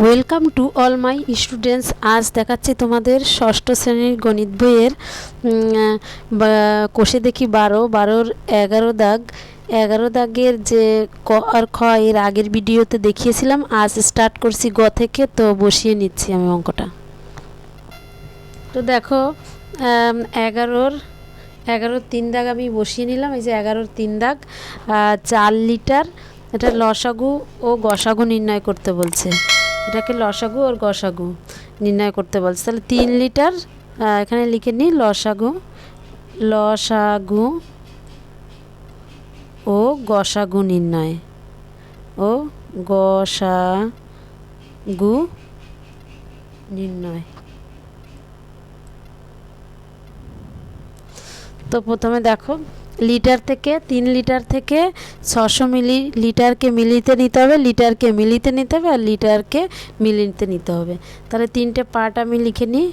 Welcome to all my students. আজ দেখাচ্ছি তোমাদের ষষ্ঠ শ্রেণীর গণিত বইয়ের কোষে দেখি 12 11 দাগ 11 দাগের যে ক আর খ এর আগের ভিডিওতে দেখিয়েছিলাম। আজ স্টার্ট করছি গ থেকে, তো বসিয়ে নিচ্ছি আমি অঙ্কটা। তো দেখো 11 3 দাগ আমি বসিয়ে নিলাম। এই যে 11 3 দাগ 4 লিটার, এটা লসাগু ও গসাগু নির্ণয় করতে বলছে। এটাকে লসাগু আর গসাগু নির্ণয় করতে বলছে। তাহলে 3 লিটার এখানে লিখে নিই লসাগু ও গসাগু নির্ণয় ও গসাগু নির্ণয়। তো প্রথমে দেখো লিটার থেকে 3 লিটার থেকে 600 লিটারকে মিলিতে নিতে হবে, লিটারকে মিলিতে নিতে হবে আর লিটারকে মিলিতে নিতে হবে। তাহলে তিনটে পার্ট আমি লিখে নিই।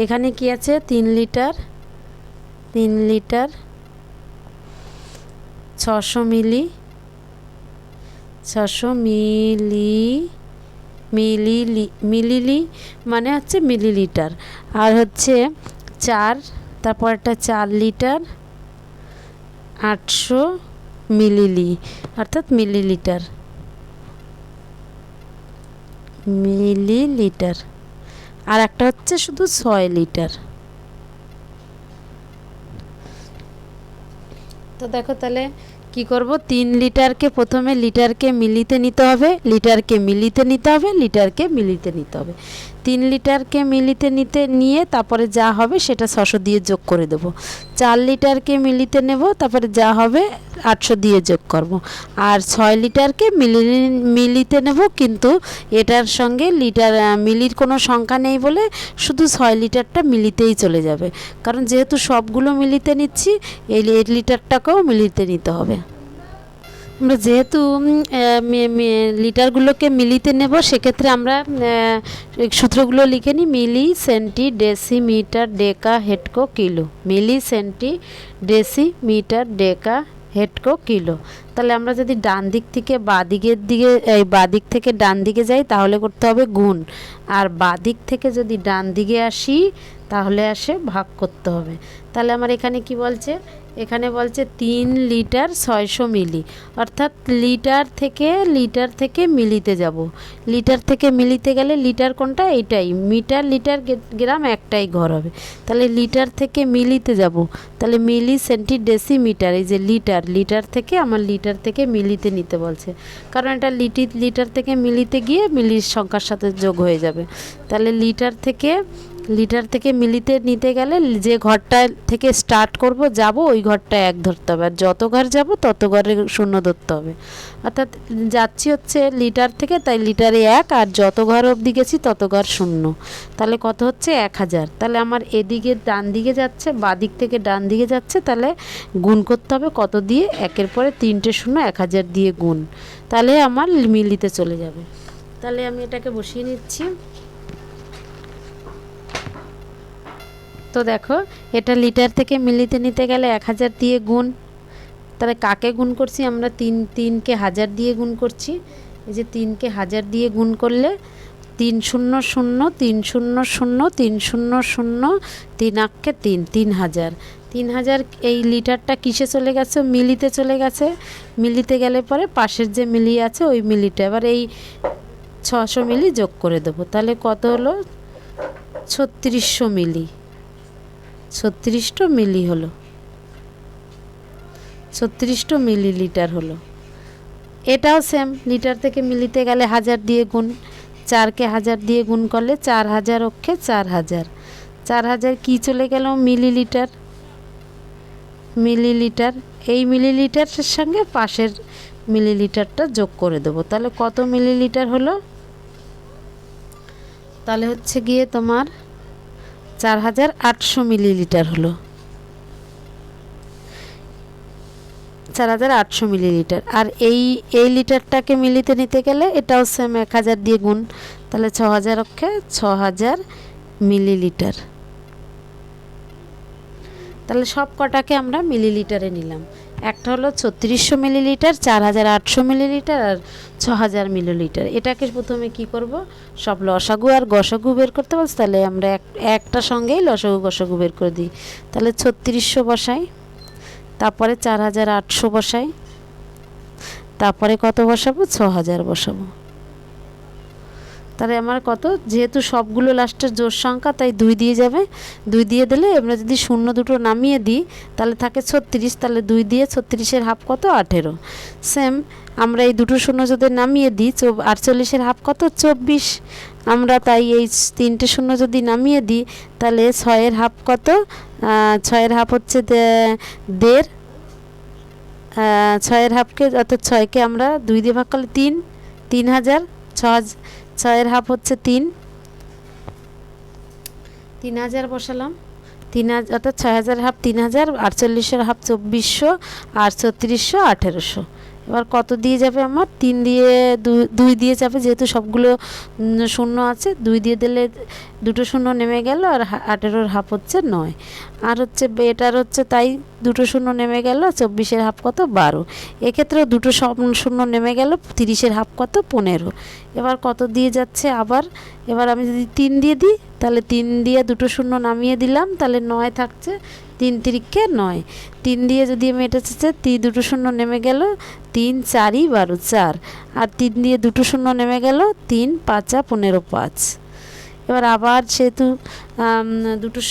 এখানে কি আছে? 3 লিটার 600 মিলি মানে হচ্ছে মিলিলিটার, আর হচ্ছে 4, তারপর একটা 4 লিটার 800 অর্থাৎ মিলিলিটার। আর একটা হচ্ছে শুধু 6 লিটার। তো দেখো তাহলে কি করব, 3 লিটারকে প্রথমে লিটারকে মিলিতে নিতে হবে, লিটারকে মিলিতে নিতে হবে, লিটারকে মিলিতে নিতে হবে। 3 লিটারকে মিলিতে নিয়ে তারপরে যা হবে সেটা 600 দিয়ে যোগ করে দেব। 4 লিটারকে মিলিতে নেব, তারপরে যা হবে 800 দিয়ে যোগ করব। আর 6 লিটারকে মিলিতে নেব, কিন্তু এটার সঙ্গে লিটার মিলির কোনো সংখ্যা নেই বলে শুধু 6 লিটারটা মিলিতেই চলে যাবে, কারণ যেহেতু সবগুলো মিলিতে নিচ্ছি এই 8 লিটারটাকেও মিলিতে নিতে হবে। আমরা যেহেতু লিটারগুলোকে মিলিতে নেব, সেক্ষেত্রে আমরা সূত্রগুলো লিখে নিই। মিলি, সেন্টি, ডেসি, মিটার, ডেকা, হেক্টো, কিলো। মিলি, সেন্টি, ডেসি, মিটার, ডেকা, হেক্টো, কিলো। তাহলে আমরা যদি ডান দিক থেকে বাঁ দিক থেকে ডান দিকে যাই তাহলে করতে হবে গুণ, আর বাঁ দিক থেকে যদি ডান দিকে আসি তাহলে আসে ভাগ করতে হবে। তাহলে আমার এখানে কি বলছে? এখানে বলছে 3 লিটার 600 মিলি, অর্থাৎ লিটার থেকে মিলিতে যাব। লিটার থেকে মিলিতে গেলে লিটার কোনটা? এইটাই। মিটার, লিটার, গ্রাম একটাই ঘর হবে। তাহলে লিটার থেকে মিলিতে যাব, তাহলে মিলি, সেন্টি, ডেসি, মিটার। এই যে লিটার থেকে আমার লিটার থেকে মিলিতে নিতে বলছে, কারণ এটা লিটার থেকে মিলিতে গিয়ে মিলির সংখ্যার সাথে যোগ হয়ে যাবে। তাহলে লিটার থেকে মিলিতে নিতে গেলে যে ঘরটা থেকে স্টার্ট করব ওই ঘরটা 1 ধরতে হবে, আর যত ঘর যাব তত ঘরে 0 ধরতে হবে। অর্থাৎ যাচ্ছি হচ্ছে লিটার থেকে, তাই লিটারে 1, আর যত ঘর অবধি গেছি তত ঘর 0। তাহলে কত হচ্ছে? 1000। তাহলে আমার এদিকে ডান দিকে যাচ্ছে, বাঁ দিক থেকে ডান দিকে যাচ্ছে, তাহলে গুণ করতে হবে কত দিয়ে? 1-এর পরে 3টে 0, 1000 দিয়ে গুণ, তাহলে আমার মিলিতে চলে যাবে। তাহলে আমি এটাকে বসিয়ে নিচ্ছি। তো দেখো এটা লিটার থেকে মিলিতে নিতে গেলে 1000 দিয়ে গুণ। তাহলে কাকে গুণ করছি আমরা? 3কে 1000 দিয়ে গুণ করছি। এই যে 3কে 1000 দিয়ে গুণ করলে 3 0 0 3 0 0 3 0 0 3 8 3 3000। এই লিটারটা কিসে চলে গেছে? মিলিতে চলে গেছে। মিলিতে গেলে পরে পাশের যে মিলি আছে ওই মিলিটা এবার এই 600 মিলি যোগ করে দেবো। তাহলে কত হলো? 3600 মিলি। 36টো মিলি হলো, 36টো মিলিলিটার হলো। এটাও সেম, লিটার থেকে মিলিতে গেলে 1000 দিয়ে গুণ। 4কে 1000 দিয়ে গুণ করলে 4000 অক্ষে 4000। 4000 কি চলে গেল? মিলিলিটার। এই মিলিলিটারের সঙ্গে পাশের মিলিলিটারটা যোগ করে দেবো। তাহলে কত মিলিলিটার হলো? তাহলে হচ্ছে গিয়ে তোমার 4800 মিলিলিটার হলো। 4800 মিলিলিটার। আর এই লিটারটাকে মিলিতে নিতে গেলে এটাও সেম 1000 দিয়ে গুণ, তাহলে 6000 অক্ষে 6000 মিলিলিটার। তাহলে সব কটাকে আমরা মিলিলিটারে নিলাম। একটা হলো 3600 মিলিলিটার, 4800 মিলিলিটার আর 6000 মিলিলিটার। এটাকে প্রথমে কি করব, সব লসাগু আর গসাগু বের করতে বলছি, তাহলে আমরা একটা সঙ্গেই লসাগু গসাগু বের করে দিই। তাহলে 3600 বসাই, তারপরে 4800 বসাই, তারপরে কত বসাবো, 6000 বসাবো। তাহলে আমার কত, যেহেতু সবগুলো লাস্টের জোড় সংখ্যা তাই 2 দিয়ে যাবে, 2 দিয়ে দিলে আমরা যদি শূন্য দুটো নামিয়ে দিই তাহলে থাকে 36, তাহলে 2 দিয়ে 36-এর হাফ কত, 18। সেম আমরা এই দুটো শূন্য যদি নামিয়ে দিই 48-এর হাফ কত, 24। আমরা তাই এই 3টে শূন্য যদি নামিয়ে দিই তাহলে 6-এর হাফ কত, 6-এর হাফ হচ্ছে 1.5, 6-এর হাফকে অর্থাৎ 6কে আমরা 2 দিয়ে ভাগ করলে 3, 3000, 6-এর হাফ হচ্ছে 3, 3000 বসালাম, 3000 অর্থাৎ 6000 হাফ 3000, 48-এর হাফ 2400 আর 3600 1800। এবার কত দিয়ে যাবে আমার, 3 দিয়ে 2 দিয়ে যাবে, যেহেতু সবগুলো শূন্য আছে, 2 দিয়ে দিলে দুটো শূন্য নেমে গেল, আর 18-এর হাফ হচ্ছে 9, আর হচ্ছে এটার হচ্ছে তাই দুটো শূন্য নেমে গেল, 24-এর হাফ কত, 12। এক্ষেত্রেও দুটো শূন্য নেমে গেল, 30-এর হাফ কত, 15। এবার কত দিয়ে যাচ্ছে আবার, এবার আমি যদি 3 দিয়ে দিই তাহলে 3 দিয়ে দুটো শূন্য নামিয়ে দিলাম, তাহলে 9 থাকছে, 3 তিরিকে 9। 3 দিয়ে যদি আমি এটা হচ্ছে দুটো শূন্য নেমে গেল, 3 4ই 12, 4, আর 3 দিয়ে দুটো শূন্য নেমে গেল, 3 5 15, 5। এবার আবার যেহেতু দুটো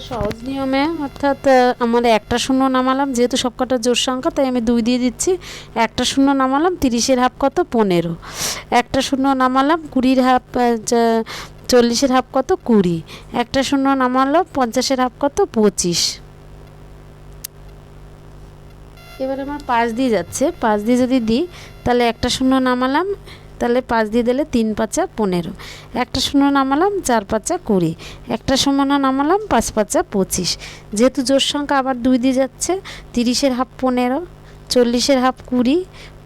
সহজ নিয়মে, অর্থাৎ আমার একটা শূন্য নামালাম, যেহেতু সবকটা জোড় সংখ্যা তাই আমি 2 দিয়ে দিচ্ছি, একটা শূন্য নামালাম, 30-এর হাফ কত, 15, একটা শূন্য নামালাম, 20-এর হাফ 40-এর হাফ কত, 20, একটা শূন্য নামালাম, 50-এর হাফ কত, 25। এবার আমার 5 দিয়ে যাচ্ছে, 5 দিয়ে যদি দিই তাহলে একটা শূন্য নামালাম, তাহলে 5 দিয়ে দিলে 3 5 15, একটা শূন্য নামালাম, 4 5 20, একটা শূন্য নামালাম, 5 5 25। যেহেতু জোড় সংখ্যা আবার 2 দিয়ে যাচ্ছে, 30-এর হাফ 15, 40-এর হাফ 20,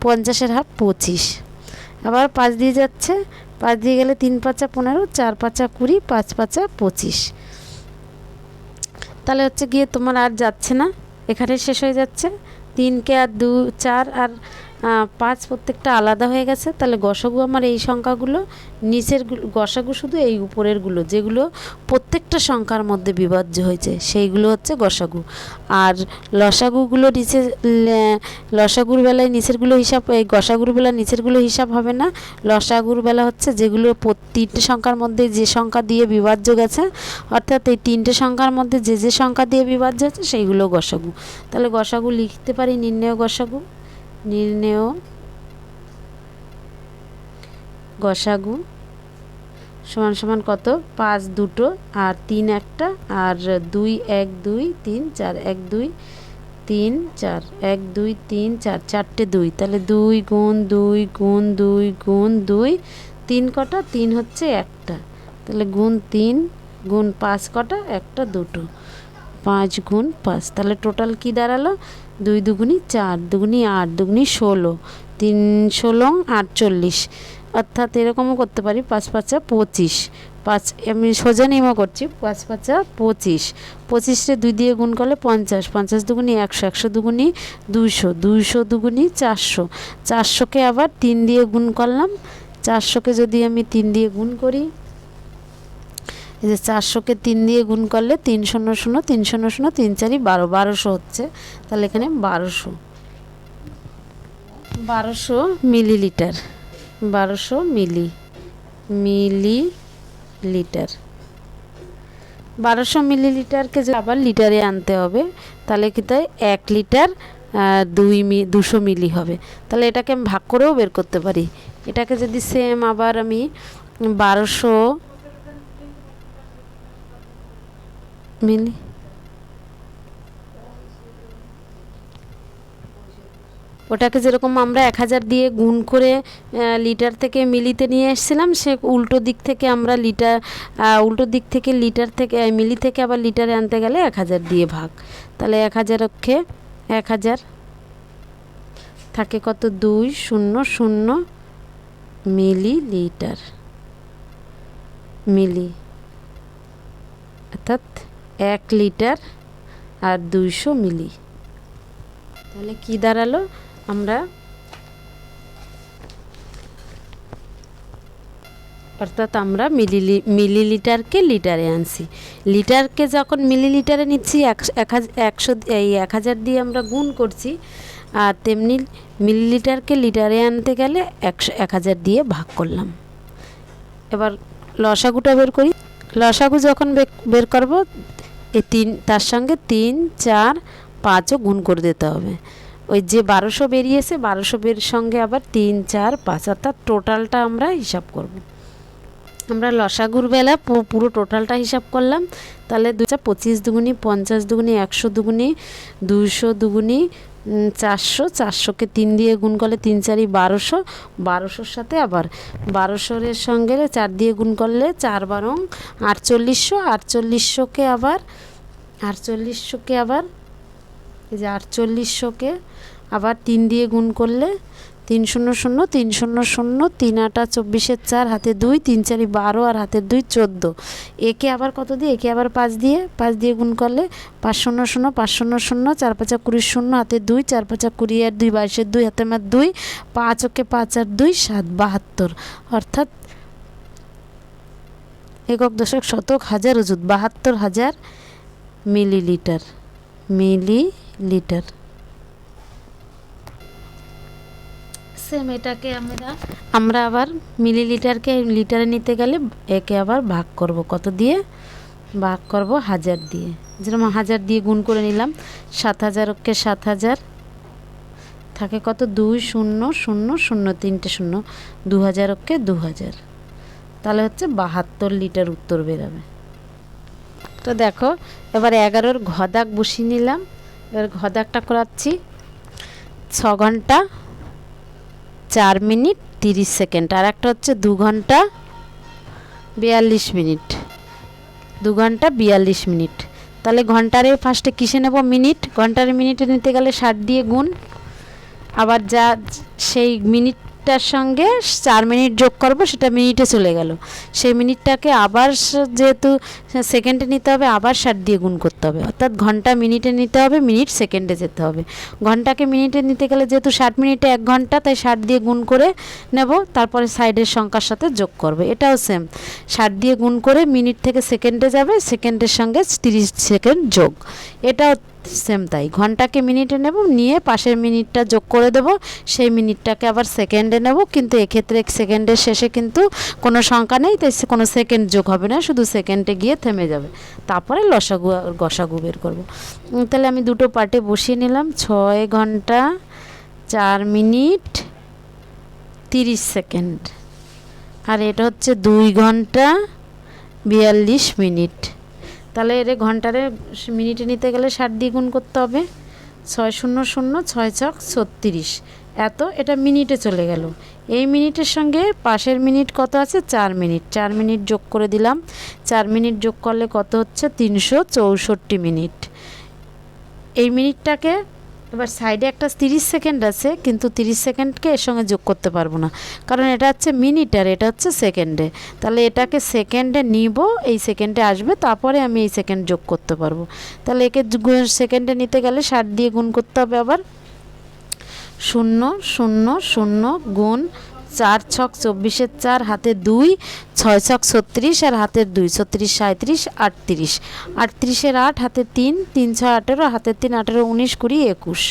50-এর হাফ 25। আবার 5 দিয়ে যাচ্ছে, 5 দিয়ে গেলে 3 5 15, 4 5 20, 5 5 25। তাহলে হচ্ছে গিয়ে তোমার আর যাচ্ছে না, এখানে শেষ হয়ে যাচ্ছে। 3কে আর 2 4 আর 5 প্রত্যেকটা আলাদা হয়ে গেছে। তাহলে গসাগু আমার এই সংখ্যাগুলো, নিচের গসাগু শুধু এই উপরেরগুলো, যেগুলো প্রত্যেকটা সংখ্যার মধ্যে বিভাজ্য হয়েছে সেইগুলো হচ্ছে গসাগু। আর লসাগুগুলো নিচে, লসাগুর বেলায় নিচেরগুলো হিসাব, এই গসাগুর বেলায় নিচেরগুলো হিসাব হবে না। লসাগুর বেলা হচ্ছে যেগুলো 3টে সংখ্যার মধ্যে যে সংখ্যা দিয়ে বিভাজ্য গেছে, অর্থাৎ এই 3টে সংখ্যার মধ্যে যে সংখ্যা দিয়ে বিভাজ্য আছে সেইগুলো গসাগু। তাহলে গসাগু লিখতে পারি, নির্ণেয় গসাগু, নির্ণেয় গসাগু সমান সমান কত, 5 দুটো আর 3 একটা আর 2 1 2 3 4, 1 2 3 4, 1 2 3 4, 4টে 2, তাহলে 2 গুণ 2 গুণ 2 গুণ 2, 3 কটা, 3 হচ্ছে একটা, তাহলে গুণ 3 গুণ 5 কটা, একটা দুটো, 5 গুণ 5, তাহলে টোটাল কি দাঁড়ালো, 2 দুগুনি 4, দুগুনি 8, দুগুনি 16, 3 16 48। অর্থাৎ এরকমও করতে পারি, 5 5 25, 5 আমি সোজা নিয়মও করছি, 5 5 25, 25-রে 2 দিয়ে গুণ করলে 50, 50 দুগুনি 100, 100 দুগুনি 200, 200 দুগুনি 400, 400-কে আবার 3 দিয়ে গুণ করলাম, 400-কে যদি আমি 3 দিয়ে গুণ করি, এই যে 400-কে 3 দিয়ে গুণ করলে 3 0 0 3 0 0 3 4 12, 1200 হচ্ছে। তাহলে এখানে 1200 মিলিলিটার, 1200 মিলিলিটার, 1200 মিলিলিটারকে যে আবার লিটারে আনতে হবে, তাহলে কি তাই 1 লিটার 200 মিলি হবে। তাহলে এটাকে আমি ভাগ করেও বের করতে পারি। এটাকে যদি সেম আবার আমি 1200 মিলি, ওটাকে যেরকম আমরা 1000 দিয়ে গুণ করে লিটার থেকে মিলিতে নিয়ে এসেছিলাম, সে উল্টো দিক থেকে আমরা উল্টো দিক থেকে লিটার থেকে মিলি থেকে আবার লিটারে আনতে গেলে 1000 দিয়ে ভাগ। তাহলে 1000-কে 1000 থাকে কত, 200 মিলিলিটার, মিলি অর্থাৎ 1 লিটার আর 200 মিলি। তাহলে কি দাঁড়ালো, আমরা অর্থাৎ আমরা মিলিলিটারকে লিটারে আনছি। লিটারকে যখন মিলিলিটারে নিচ্ছি 1000 দিয়ে আমরা গুণ করছি, আর তেমনি মিলিলিটারকে লিটারে আনতে গেলে 1000 দিয়ে ভাগ করলাম। এবার লসাগুটা বের করি। লসাগু যখন বের করব তার সঙ্গে 3, 4, 5ও গুণ করে দিতে হবে। ওই যে 1200 বেরিয়েছে 1200 সঙ্গে আবার 3, 4, 5 অর্থাৎ টোটালটা আমরা হিসাব করব। আমরা লসাগুর বেলা পুরো টোটালটা হিসাব করলাম। তাহলে 25 দুগুনি 50 দুগুনি 100 দুগুনি 200 দুগুনি 400, 400কে 3 দিয়ে গুণ করলে 3 4ই 1200, 1200-র সাথে আবার 1200-এর সঙ্গে 4 দিয়ে গুণ করলে 4 12 4800, 4800কে আবার এই যে 4800কে আবার 3 দিয়ে গুণ করলে 3 0 0 3 0 0 3 8 24 4 হাতে 2 3 4 12 আর হাতে 2 14। একে আবার কত দিয়ে, একে আবার 5 দিয়ে গুণ করলে 5 0 0 5 0 0 4 5 20 0 হাতে 2 4 5 20 আর 2 22 2 হাতে আমার 2 5 ওকে 5 আর 2 7 72 অর্থাৎ একক দশক শতক হাজার ওজুদ 72,000 মিলিলিটার। সেম এটাকে আমরা আবার মিলিলিটারকে লিটারে নিতে গেলে একে আবার ভাগ করব। কত দিয়ে ভাগ করব? 1000 দিয়ে। যেরকম 1000 দিয়ে গুণ করে নিলাম, 7000কে 7000 থাকে কত 2 0 0 0 3টে 0, 2000কে 2000, তাহলে হচ্ছে 72 লিটার উত্তর বেরোবে। তো দেখো এবার 11-র ঘদাক বসিয়ে নিলাম। এবার ঘদাকটা করাচ্ছি 6 ঘন্টা 4 মিনিট 30 সেকেন্ড, আর একটা হচ্ছে 2 ঘন্টা 42 মিনিট, 2 ঘন্টা 42 মিনিট। তাহলে ঘন্টারে ফার্স্টে কিসে নেব? মিনিট। ঘন্টারে মিনিটে নিতে গেলে 60 দিয়ে গুণ, আবার যা সেই মিনিটটার সঙ্গে 4 মিনিট যোগ করব, সেটা মিনিটে চলে গেল। সেই মিনিটটাকে আবার যেহেতু সেকেন্ডে নিতে হবে, আবার 60 দিয়ে গুণ করতে হবে। অর্থাৎ ঘন্টা মিনিটে নিতে হবে, মিনিট সেকেন্ডে যেতে হবে। ঘন্টাকে মিনিটে নিতে গেলে যেহেতু 60 মিনিটে 1 ঘন্টা, তাই 60 দিয়ে গুণ করে নেব, তারপরে সাইডের সংখ্যার সাথে যোগ করবে। এটাও সেম, 60 দিয়ে গুণ করে মিনিট থেকে সেকেন্ডে যাবে, সেকেন্ডের সঙ্গে 30 সেকেন্ড যোগ। এটাও সেম তাই, ঘন্টাকে মিনিটে নেব, নিয়ে পাশের মিনিটটা যোগ করে দেব, সেই মিনিটটাকে আবার সেকেন্ডে নেব। কিন্তু এক্ষেত্রে সেকেন্ডের শেষে কিন্তু কোনো সংখ্যা নেই, তাই কোনো সেকেন্ড যোগ হবে না, শুধু সেকেন্ডে গিয়ে থেমে যাবে। তারপরে লসাগু আর গসাগু বের করব। তাহলে আমি দুটো পার্টে বসিয়ে নিলাম, 6 ঘন্টা 4 মিনিট 30 সেকেন্ড, আর এটা হচ্ছে 2 ঘন্টা 42 মিনিট। তাহলে এর ঘন্টারে মিনিটে নিতে গেলে 60 দিয়ে গুণ করতে হবে, 6 0 0 6 6 36 এত, এটা মিনিটে চলে গেল। এই মিনিটের সঙ্গে পাশের মিনিট কত আছে? 4 মিনিট, 4 মিনিট যোগ করে দিলাম। 4 মিনিট যোগ করলে কত হচ্ছে? 364 মিনিট। এই মিনিটটাকে এবার সাইডে একটা 30 সেকেন্ড আছে, কিন্তু 30 সেকেন্ডকে এর সঙ্গে যোগ করতে পারবো না, কারণ এটা হচ্ছে মিনিট আর এটা হচ্ছে সেকেন্ডে। তাহলে এটাকে সেকেন্ডে নিব, এই সেকেন্ডে আসবে, তারপরে আমি এই সেকেন্ড যোগ করতে পারবো। তাহলে একে সেকেন্ডে নিতে গেলে 60 দিয়ে গুণ করতে হবে, আবার 0 0 0 গুণ 4 ছক 24 4 হাতে 2 6 ছক 36 আর হাতের 2 36 37 38 38 8 হাতে 3 3 6 18 হাতের 3 18 19 20 21।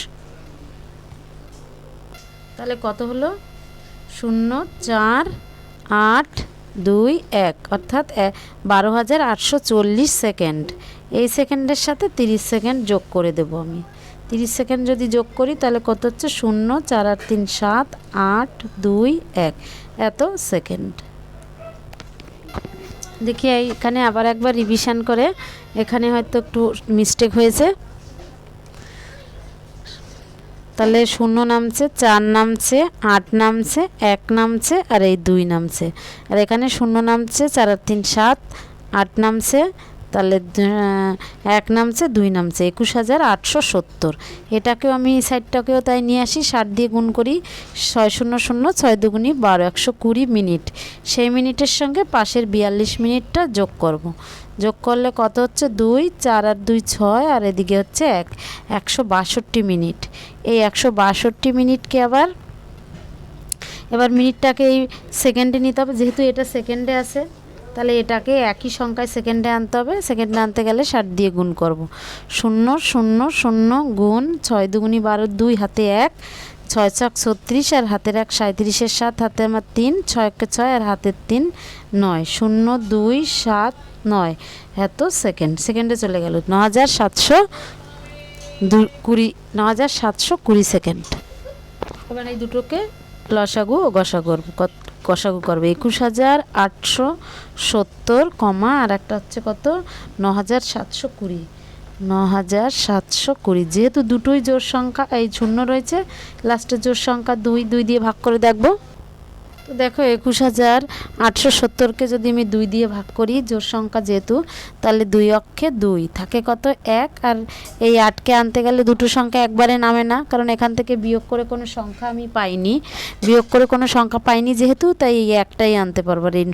তাহলে কত হলো? 0 4 8 2 1 অর্থাৎ 12,840 সেকেন্ড। এই সেকেন্ডের সাথে 30 সেকেন্ড যোগ করে দেব আমি। 30 সেকেন্ড যদি যোগ করি তাহলে কত হচ্ছে? 0 4 8 3 7 8 2 1 এত সেকেন্ড। দেখি এখানে আবার একবার রিভিশন করে, এখানে হয়তো একটু মিস্টেক হয়েছে। তাহলে 0 নামছে, 4 নামছে, 8 নামছে, 1 নামছে আর এই 2 নামছে। আর এখানে 0 নামছে, 4 8 3 7, 8 নামছে, তাহলে 1 নামছে 2 নামছে 21,870। এটাকেও আমি এই সাইডটাকেও তাই নিয়ে আসি, 60 দিয়ে গুণ করি, 6 শূন্য শূন্য 6 দুগুণি 12, 120 মিনিট। সেই মিনিটের সঙ্গে পাশের 42 মিনিটটা যোগ করব। যোগ করলে কত হচ্ছে 2, 4 আর 2 6, আর এদিকে হচ্ছে 162 মিনিট। এই 162 মিনিটকে এবার মিনিটটাকে এই সেকেন্ডে নিতে হবে, যেহেতু এটা সেকেন্ডে আছে তাহলে এটাকে একই সংখ্যায় সেকেন্ডে আনতে হবে। সেকেন্ডে আনতে গেলে 60 দিয়ে গুণ করব। 0 0 0 গুণ 6 দুগুণি 12, 2 হাতে 1, 6 ছক 36 আর হাতের 1 37, 7 হাতে আমার 3, 6 কে 6 আর হাতের 3 9, 0 2 7 9 এত সেকেন্ডে চলে গেল 9,720 সেকেন্ড। এবার এই দুটোকে লসাগু ও গসাগু করবে। 21,870, আর একটা হচ্ছে কত 9,720। যেহেতু দুটোই জোড় সংখ্যা, এই শূন্য রয়েছে, লাস্টের জোড় সংখ্যা 2 দিয়ে ভাগ করে দেখব। তো দেখো 21,870কে যদি আমি 2 দিয়ে ভাগ করি, জোড় সংখ্যা যেহেতু, তাহলে 2 অক্ষে 2 থাকে কত 1, আর এই 8কে আনতে গেলে দুটো সংখ্যা একবারে নামে না, কারণ এখান থেকে বিয়োগ করে কোনো সংখ্যা আমি পাইনি, যেহেতু, তাই এই একটাই আনতে পারবো। আর এই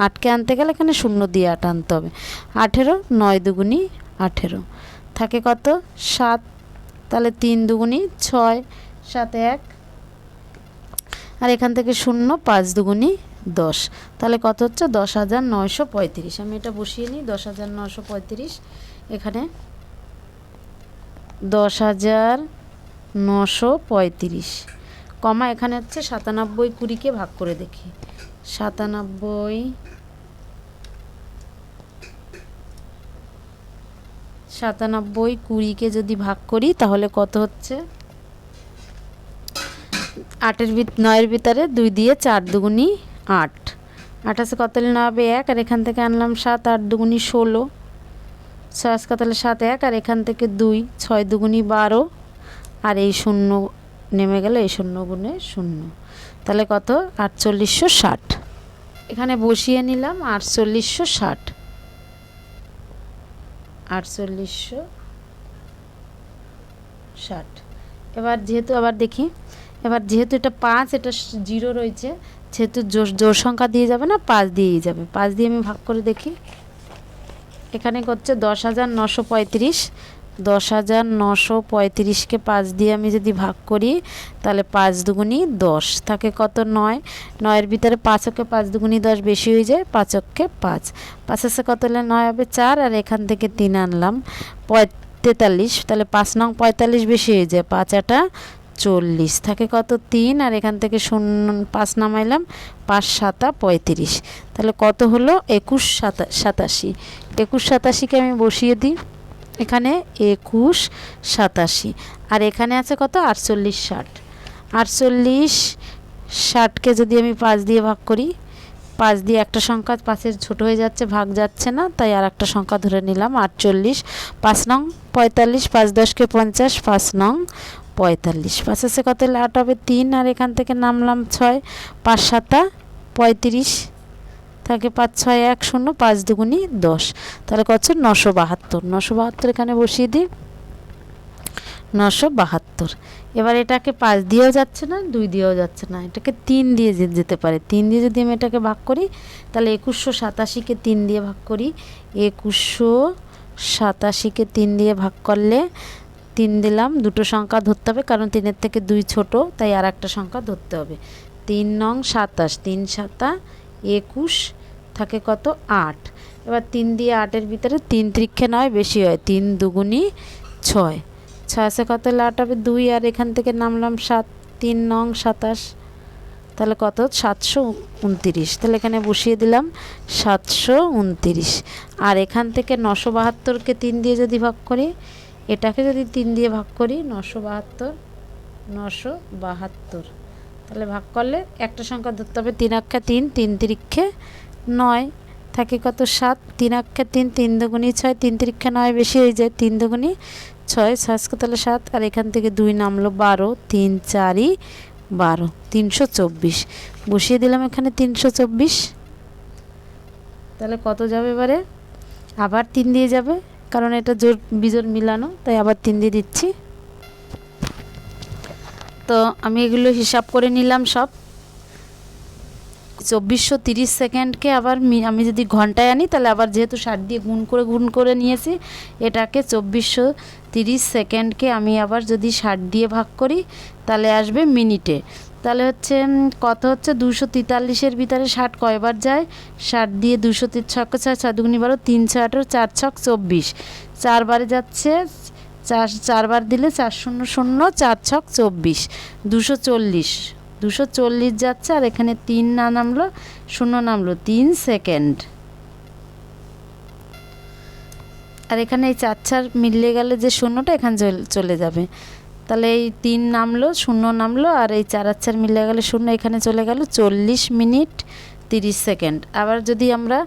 8কে আনতে গেলে এখানে 0 দিয়ে 8 আনতে হবে। 18, 9 দুগুণি 18 থাকে কত 7, তাহলে 3 দুগুণি 6, 7 1, আর এখান থেকে 0, 5 দুগুণি 10, তাহলে কত হচ্ছে 10,935। আমি এটা বসিয়ে নিই, 10,935, এখানে 10,935, কমা এখানে হচ্ছে 97 20কে ভাগ করে দেখি। 97 20কে যদি ভাগ করি তাহলে কত হচ্ছে 9 এর ভিতরে 2 দিয়ে 4 দুগুণি 8, 8 আছে কত হলে 9 হবে 1, আর এখান থেকে আনলাম 7, 8 দুগুণি 16, 6 আছে কত হলে 7 1, আর এখান থেকে 2, 6 দুগুণি 12, আর এই 0 নেমে গেলে এই 0 গুণে 0, তাহলে কত 4860। এখানে বসিয়ে নিলাম 4860। এবার যেহেতু এটা 5, এটা 0 রয়েছে, যেহেতু জোড় সংখ্যা দিয়ে যাবে না, 5 দিয়েই যাবে। 5 দিয়ে আমি ভাগ করে দেখি। এখানে হচ্ছে 10,935, 10,935কে 5 দিয়ে আমি যদি ভাগ করি তাহলে 5 দুগুণি 10 থাকে কত 9, 9 এর ভিতরে 5 অক্ষে 5 দুগুণি 10 বেশি হয়ে যায়, 5 অক্ষে 5, 5 আছে কত হলে 9 হবে 4, আর এখান থেকে 3 আনলাম 43, তাহলে 5 নং 45 বেশি হয়ে যায়, 5 8 40 থাকে কত 3, আর এখান থেকে 5 নামাইলাম, 5 7 35, তাহলে কত হলো 21,87। 21,87কে আমি বসিয়ে দিই এখানে, 21,87, আর এখানে আছে কত 48,60। 48,60কে যদি আমি 5 দিয়ে ভাগ করি, 5 দিয়ে একটা সংখ্যা 5-এর ছোট হয়ে যাচ্ছে, ভাগ যাচ্ছে না, তাই আর একটা সংখ্যা ধরে নিলাম 48, 5 নং 45, 5 10কে 50, 5 নং 45, 5 আছে কত হলে 8 হবে 3, আর এখান থেকে নামলাম 6, 5 7 35 থাকে 5 6 1 0, 5 দুগুণি 10, তাহলে কত 972 এখানে বসিয়ে দিই 972। এবার এটাকে 5 দিয়েও যাচ্ছে না, 2 দিয়েও যাচ্ছে না, এটাকে 3 দিয়ে যেতে পারে। 3 দিয়ে যদি আমি এটাকে ভাগ করি তাহলে 2187কে 3 দিয়ে ভাগ করি, 2187কে 3 দিয়ে ভাগ করলে 3 দিলাম, দুটো সংখ্যা ধরতে হবে কারণ 3-এর থেকে 2 ছোট, তাই আর একটা সংখ্যা ধরতে হবে। 3 নং 27, 3 7 21 থাকে কত 8। এবার 3 দিয়ে 8-এর ভিতরে 3 3 9 বেশি হয়, 3 দুগুণি 6, 6 আছে কত হলে 8 হবে 2, আর এখান থেকে নামলাম 7, 3 নং 27, তাহলে কত 729, তাহলে এখানে বসিয়ে দিলাম 729, আর এখান থেকে 972কে 3 দিয়ে যদি ভাগ করি, এটাকে যদি 3 দিয়ে ভাগ করি 972, তাহলে ভাগ করলে একটা সংখ্যা ধরতে হবে, 3 অক্ষে 3, 3 তিরিক্ষে 9 থাকে কত 7, 3 অক্ষে 3, 3 দুগুণি 6, 3 তিরিক্ষে 9 বেশি হয়ে যায়, 3 দুগুণি 6, 6 তাহলে 7, আর এখান থেকে 2 নামলো 12, 3 4 12, 324 বসিয়ে দিলাম এখানে 324, তাহলে কত যাবে এবারে আবার 3 দিয়ে যাবে, কারণ এটা জোর বিজোড় মিলানো, তাই আবার 3 দিয়ে দিচ্ছি। তো আমি এগুলো হিসাব করে নিলাম সব। 2430 সেকেন্ডকে আবার আমি যদি ঘন্টায় আনি তাহলে আবার যেহেতু 60 দিয়ে গুণ করে নিয়েছি, এটাকে 2430 সেকেন্ডকে আমি আবার যদি 60 দিয়ে ভাগ করি তাহলে আসবে মিনিটে। তাহলে হচ্ছে কত হচ্ছে 243-এর ভিতরে 60 কয়বার যায়, 60 দিয়ে 203 6 দুগুনি 12, 3 6 18, 4 6 24, 4 বারে যাচ্ছে, 4 বার দিলে 4 0 0, 4 6 24, 240 যাচ্ছে। আর এখানে 3 না নামলো, 0 নামলো, 3 সেকেন্ড। আর এখানে এই 4 4 মিলে গেলে যে 0টা এখানে চলে যাবে, তাহলে এই 3 নামলো, 0 নামলো, আর এই 4 আর 4 মিলে গেলে 0 এখানে চলে গেল, 40 মিনিট 30 সেকেন্ড। আবার যদি আমরা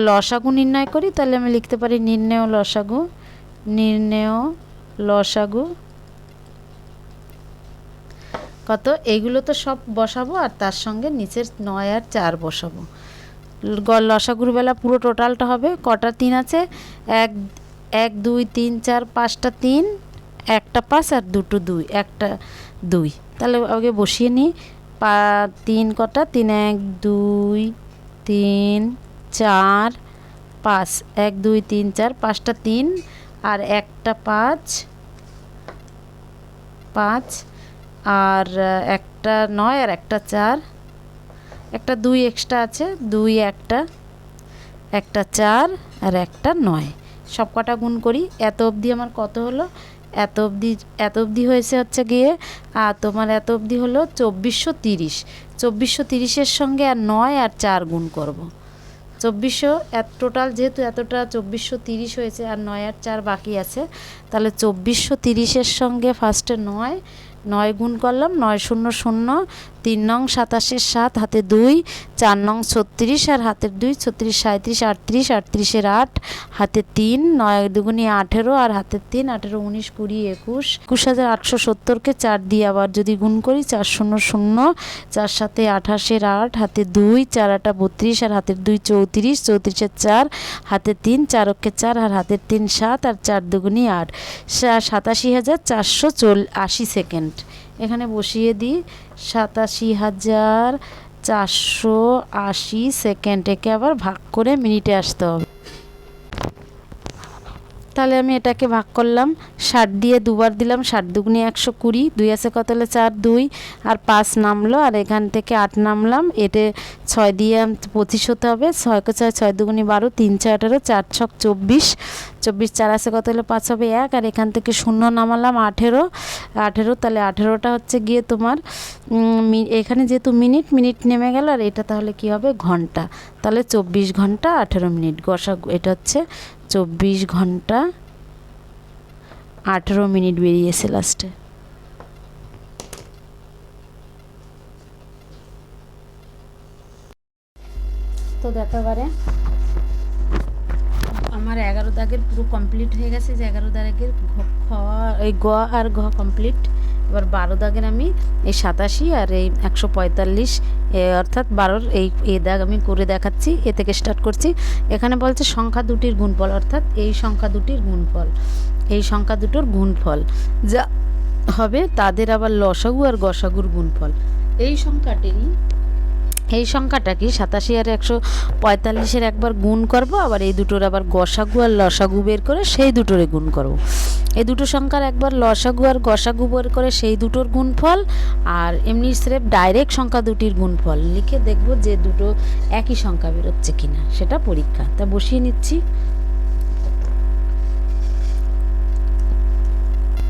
লসাগু নির্ণয় করি তাহলে আমি লিখতে পারি নির্ণেয় লসাগু কত, এইগুলো তো সব বসাবো আর তার সঙ্গে নিচের 9 আর 4 বসাবো। লসাগুর বেলা পুরো টোটালটা হবে, কটা 3 আছে, 1 2 3 4 5টা 3, একটা 5 আর দুটো 2, একটা 2। তাহলে আগে বসিয়ে নিই, 3 কটা, 3 1 2 3 4 5, 1 2 3 4, 5টা 3 আর একটা 5, আর একটা 9 আর একটা 4, একটা 2 এক্সট্রা আছে, 2 একটা 4 আর একটা 9, সব কটা গুণ করি। এত অবধি আমার কত হলো, এত অবধি হয়েছে হচ্ছে গিয়ে তোমার এত অবধি হলো 2430। 2430-এর সঙ্গে আর 9 আর 4 গুণ করব। 2400 টোটাল যেহেতু এতটা 2430 হয়েছে আর 9 আর 4 বাকি আছে, তাহলে 2430-এর সঙ্গে ফার্স্টে 9 গুণ করলাম, 9 0 0, 3 নং 27-এর 7, হাতে 2, 4 নং 36 আর হাতের 2, 36 37 38, 38-এর 8, হাতে 3, 9 দুগুনি 18 আর হাতের 3, 18 19 20 21, 21870-কে 4 দিয়ে আবার যদি গুণ করি, 4 0 0, 4 7 28-এর 8, হাতে 2, 4 8 32 আর হাতের 2 34, 34-এর 4, হাতে 3, 4 অক্ষে 4 আর হাতের 3 7 আর 4 দুগুনি 8, 87,480 সেকেন্ড। এখানে বসিয়ে দিই 87,480 সেকেন্ড। একে আবার ভাগ করে মিনিটে আসতে হবে। তাহলে আমি এটাকে ভাগ করলাম, 60 দিয়ে দুবার দিলাম, 60 দুগুনি 120, 2 আছে কত হলে 4, 2 আর 5 নামলো, আর এখান থেকে 8 নামলাম, এতে 6 দিয়ে 25 হতে হবে, 6 কে 6, 6 দুগুনি 12, 3 6 18, 4 6 24, 4 আছে কত হলে 5 হবে 1, আর এখান থেকে 0 নামালাম 18, তাহলে 18টা হচ্ছে গিয়ে তোমার এখানে যেহেতু মিনিট নেমে গেল, আর এটা তাহলে কি হবে ঘন্টা, তাহলে 24 ঘন্টা 18 মিনিট গসাগু, এটা হচ্ছে 24 ঘন্টা 18 মিনিট বেরিয়েছে লাস্টে। তো দেখো এবারে আমার 11 দাগের পুরো কমপ্লিট হয়ে গেছে, যে 11 দাগের এই গ আর ঘ কমপ্লিট। এবার 12 দাগের আমি এই 87 আর এই 145 অর্থাৎ 12-র এই দাগ আমি করে দেখাচ্ছি। এ থেকে স্টার্ট করছি। এখানে বলছে সংখ্যা দুটির গুণফল, অর্থাৎ এই সংখ্যা দুটির গুণফল, এই সংখ্যা দুটোর গুণফল যা হবে তাদের আবার লসাগু আর গসাগুর গুণফল। এই সংখ্যাটাকে 87 আর 145-এর একবার গুণ করব, আবার এই দুটোর আবার গসাগু আর লসাগু বের করে সেই দুটোরে গুণ করব। এই দুটো সংখ্যার একবার লসাগু আর গসাগু বের করে সেই দুটোর গুণফল, আর এমনি স্রেফ ডাইরেক্ট সংখ্যা দুটির গুণফল লিখে দেখব যে দুটো একই সংখ্যা বেরোচ্ছে কিনা, সেটা পরীক্ষা। তা বসিয়ে নিচ্ছি।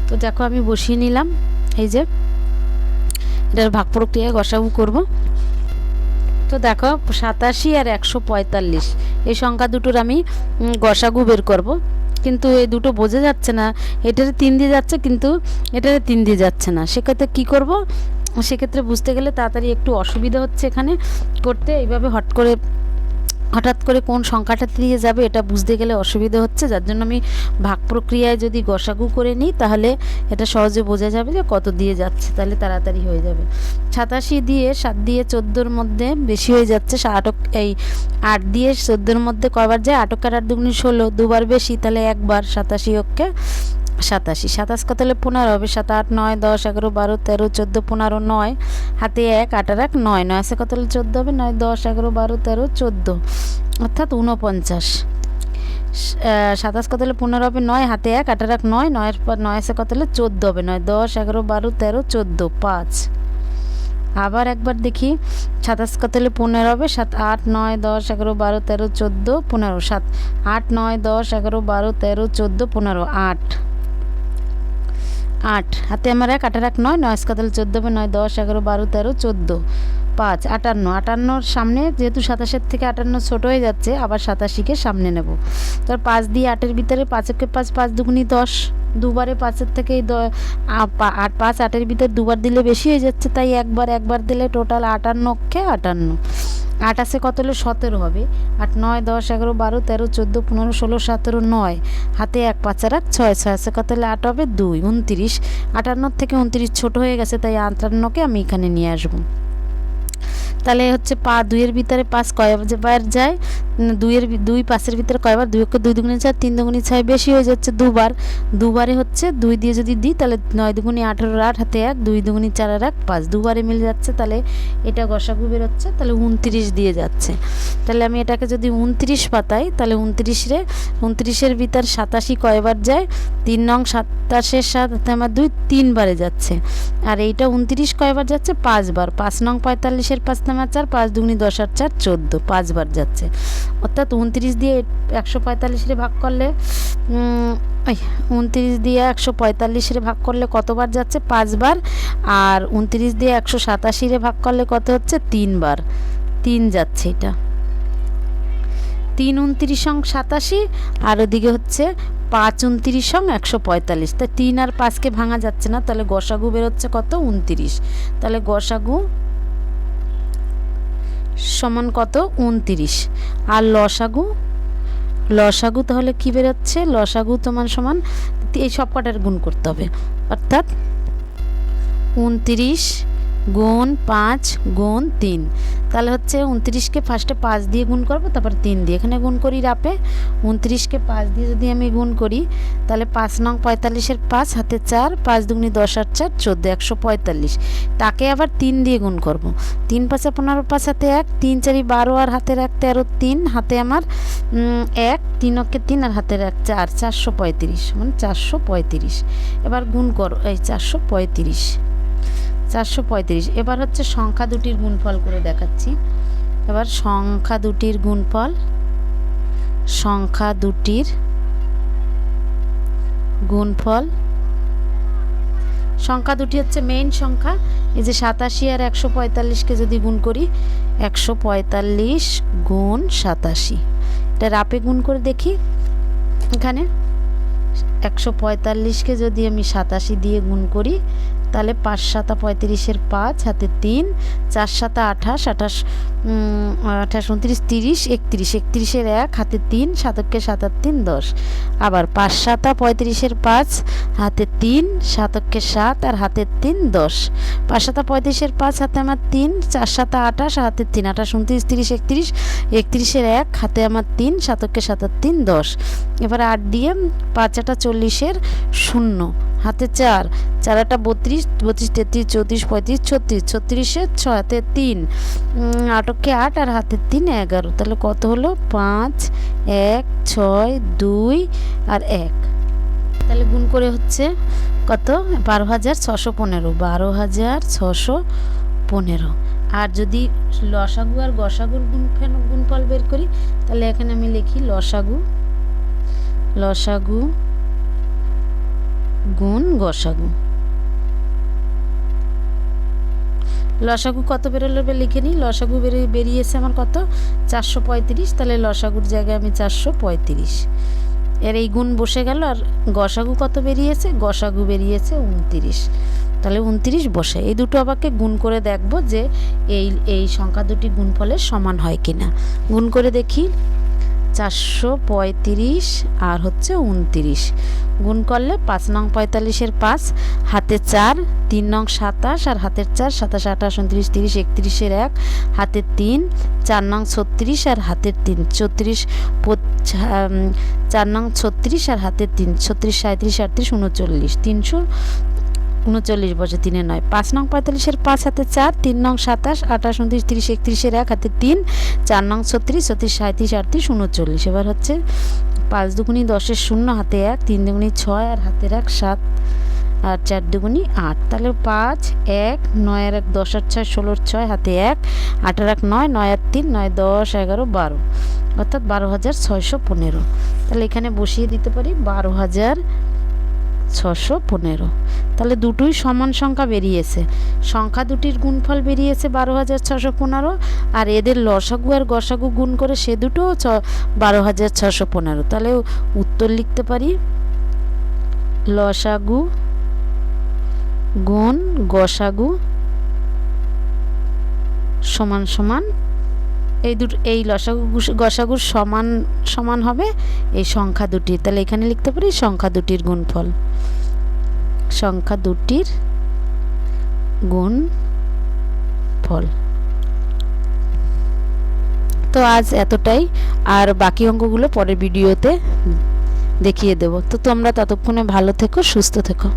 তো দেখো আমি বসিয়ে নিলাম, এই যে এটার ভাগ প্রক্রিয়ায় গসাগু করব। তো দেখো 87 আর 145 এই সংখ্যা দুটোর আমি গসাগু বের করব, কিন্তু এই দুটো বোঝা যাচ্ছে না, এটারে 3 দিয়ে যাচ্ছে কিন্তু এটারে 3 দিয়ে যাচ্ছে না। সেক্ষেত্রে কী করব, সেক্ষেত্রে বুঝতে গেলে তাড়াতাড়ি একটু অসুবিধা হচ্ছে এখানে করতে। এইভাবে হট করে হঠাৎ করে কোন সংখ্যাটা দিয়ে যাবে এটা বুঝতে গেলে অসুবিধা হচ্ছে, যার জন্য আমি ভাগ প্রক্রিয়ায় যদি গসাগু করে নিই তাহলে এটা সহজে বোঝা যাবে যে কত দিয়ে যাচ্ছে, তাহলে তাড়াতাড়ি হয়ে যাবে। 87 দিয়ে 7 দিয়ে 14-র মধ্যে বেশি হয়ে যাচ্ছে, 8 দিয়ে 14-র মধ্যে কয়বার যায়, 8 আর 8 দুগুণে 16, দুবার বেশি, তাহলে একবার 87 ওকে 87। 27 কত হলে 15 হবে, 7 8 9 10 11 12 13 14 15 9, হাতে 1 8 আর 1 9, 9 আছে কত হলে 14 হবে, 9 10 11 12 13 14, অর্থাৎ 49। 27 কত হলে 15 হবে, 9 হাতে 1 8 আর 1 9, 9 পর 9 আছে কত হলে 14 হবে, 9 10 11 12 13 14 5। আবার একবার দেখি, 27 কত হলে 15 হবে, 7 8 9 10 11 12 13 14 15, 7 8 9 10 11 12 13 14 15 8 8, হাতে আমার 1 8 আর 1 9, 9 কত হলে 14 হবে, 9 10 11 12 13 14 5 58। 58-র সামনে যেহেতু 27-এর থেকে 58 ছোট হয়ে যাচ্ছে, আবার 87-কে সামনে নেব। তার 5 দিয়ে 8-এর ভিতরে 5-একে 5, 5 দুগুণি 10, দুবারে 5-এর থেকে 8 5 8-এর ভিতরে দুবার দিলে বেশি হয়ে যাচ্ছে, তাই একবার দিলে টোটাল 58-কে 58। 8 আছে কত হলে 17 হবে, 8 9 10 11 12 13 14 15 16 17 9, হাতে 1 5 আর 1 6, 6 আছে কত হলে 8 হবে 2 29। 58 থেকে 29 ছোট হয়ে গেছে, তাই 58-কে আমি এখানে নিয়ে আসবো। তাহলে হচ্ছে 2-এর ভিতরে 5 কয়বার যায়, 2 5-এর ভিতরে কয়বার, 2 কে 2 দুগুণে 4 3 দুগুণে 6 বেশি হয়ে যাচ্ছে দুবার, দুবারে হচ্ছে 2 দিয়ে যদি দিই তাহলে 9 দুগুণে 18 8, হাতে 1 2 দুগুণে 4 আর 1 5, দুবারে মিলে যাচ্ছে, তাহলে এটা গসাগু বেরোচ্ছে, তাহলে 29 দিয়ে যাচ্ছে। তাহলে আমি এটাকে যদি 29 পাতাই, তাহলে 29-এর ভিতর 87 কয়বার যায়, 3 নং 27-এর সাথে আমার 2 3 বারে যাচ্ছে, আর এইটা 29 কয়বার যাচ্ছে 5 বার, 5 নং 45-এর 5 নামা 4, 5 দুগুণি 10 আর 4 14, 5 বার যাচ্ছে, অর্থাৎ 29 দিয়ে 145-এর ভাগ করলে 29 দিয়ে 145-এর ভাগ করলে কতবার যাচ্ছে 5 বার, আর 29 দিয়ে 187-এর ভাগ করলে কত হচ্ছে 3 বার, 3 যাচ্ছে, এটা 3 29 সং 87, আর ওদিকে হচ্ছে 5 29 সং 145, তাই 3 আর 5-কে ভাঙা যাচ্ছে না, তাহলে গসাগু বেরোচ্ছে কত 29, তাহলে গসাগু সমান কত 29, আর লসাগু তাহলে কি বেরোচ্ছে, লসাগু তোমার সমান এই সব কটার গুণ করতে হবে, অর্থাৎ 29 গুণ 5 গুণ 3, তাহলে হচ্ছে 29-কে ফার্স্টে 5 দিয়ে গুণ করবো, তারপর 3 দিয়ে এখানে গুণ করি রাপে। 29-কে 5 দিয়ে যদি আমি গুণ করি তাহলে 5 নং 45-এর 5, হাতে 4, 5 দুগুণি 10 আর 4 14, 145, তাকে আবার 3 দিয়ে গুণ করব, 3 5 15 5 হাতে 1, 3 4 12 আর হাতের 1 13, 3 হাতে আমার 1 3 অক্ষে 3 আর হাতের 1 4, 435 মানে 435। এবার গুণ করো, এই 435। এবার হচ্ছে সংখ্যা দুটির গুণফল করে দেখাচ্ছি। এবার সংখ্যা দুটির গুণফল, সংখ্যা দুটি হচ্ছে মেইন সংখ্যা, এই যে 87 আর 145-কে যদি গুণ করি, 145 গুণ 87, এটা রাপে গুণ করে দেখি। এখানে 145-কে যদি আমি 87 দিয়ে গুণ করি তাহলে 5 7 35-এর 5, হাতে 3, 4 7 28 28 28 29 30 31 31-এর 1, হাতে 3, 7-কে 7 আর 3 10, আবার 5 7 35-এর 5, হাতে 3, 7-কে 7 আর হাতে 3 10, 5 7 35-এর 5, হাতে আমার 3, 4 7 28 হাতে 3 28 29 30 31 31-এর 1, হাতে আমার 3, 7-কে 7 আর 3 10, এবার 8 দিয়ে 5 8 40-এর 0, হাতে 4 4 8 32 32 33 34 35 36 36-এর 6, হাতে 3, 8-কে 8 আর হাতে 3 11, তাহলে কত হলো 5 1 6 2 আর 1, তাহলে গুণ করে হচ্ছে কত 12,615, 12,615। আর যদি লসাগু আর গসাগুর গুণফল বের করি তাহলে এখানে আমি লিখি লসাগু গুণ গসাগু। লসাগু কত বেরোলো লিখে নিই, লসাগু বেরিয়েছে আমার কত 435, তাহলে লসাগুর জায়গায় আমি 435, এর এই গুণ বসে গেল। আর গসাগু কত বেরিয়েছে, গসাগু বেরিয়েছে 29, তাহলে 29 বসে। এই দুটো আবারকে গুণ করে দেখব যে এই সংখ্যা দুটি গুণফলের সমান হয় কিনা। গুণ করে দেখি, 435 আর হচ্ছে 29 গুণ করলে 5 নং 45-এর 5, হাতে 4, 3 নং 27 আর হাতের 4, 27, 28, 29, 30, 31-এর 1, হাতের 3, 4 নং 36 আর হাতের 3, 34, 4 নং 36 আর হাতের 3, 36, 37, 38, 39, 339 বসে, 3 এ 9। 5 নং 45-এর 5, হাতে 4, 3 নং 27, 28, 29, 30, 31-এর 1, হাতে 3, 4 নং 36, 36, 37, 38, 39। এবার হচ্ছে 5 দুগুণি 10-এর 0, হাতে 1, 3 দুগুণি 6 আর হাতের 1, 7 আর 4 দুগুণি 8। তাহলে 5, 1, 9 আর 1, 10 আর 6, 16 আর 6, হাতে 1, 8 আর 1, 9, 9 আর 3, 9, 10, 11, 12, অর্থাৎ 12,615। তাহলে এখানে বসিয়ে দিতে পারি 12,615। তাহলে দুটোই সমান সংখ্যা বেরিয়েছে। সংখ্যা দুটির গুণফল বেরিয়েছে 12,615, আর এদের লসাগু আর গসাগু গুণ করে সে দুটো 12,615। তাহলে উত্তর লিখতে পারি লসাগু গুণ গসাগু সমান সমান এই লসাগু গসাগুর সমান সমান হবে এই সংখ্যা দুটির। তাহলে এখানে লিখতে পারি সংখ্যা দুটির গুণফল, সংখ্যা দুটির গুণফল। তো আজ এতটাই, আর বাকি অঙ্কগুলো পরের ভিডিওতে দেখিয়ে দেব। তো তোমরা ততক্ষণে ভালো থেকো, সুস্থ থেকো।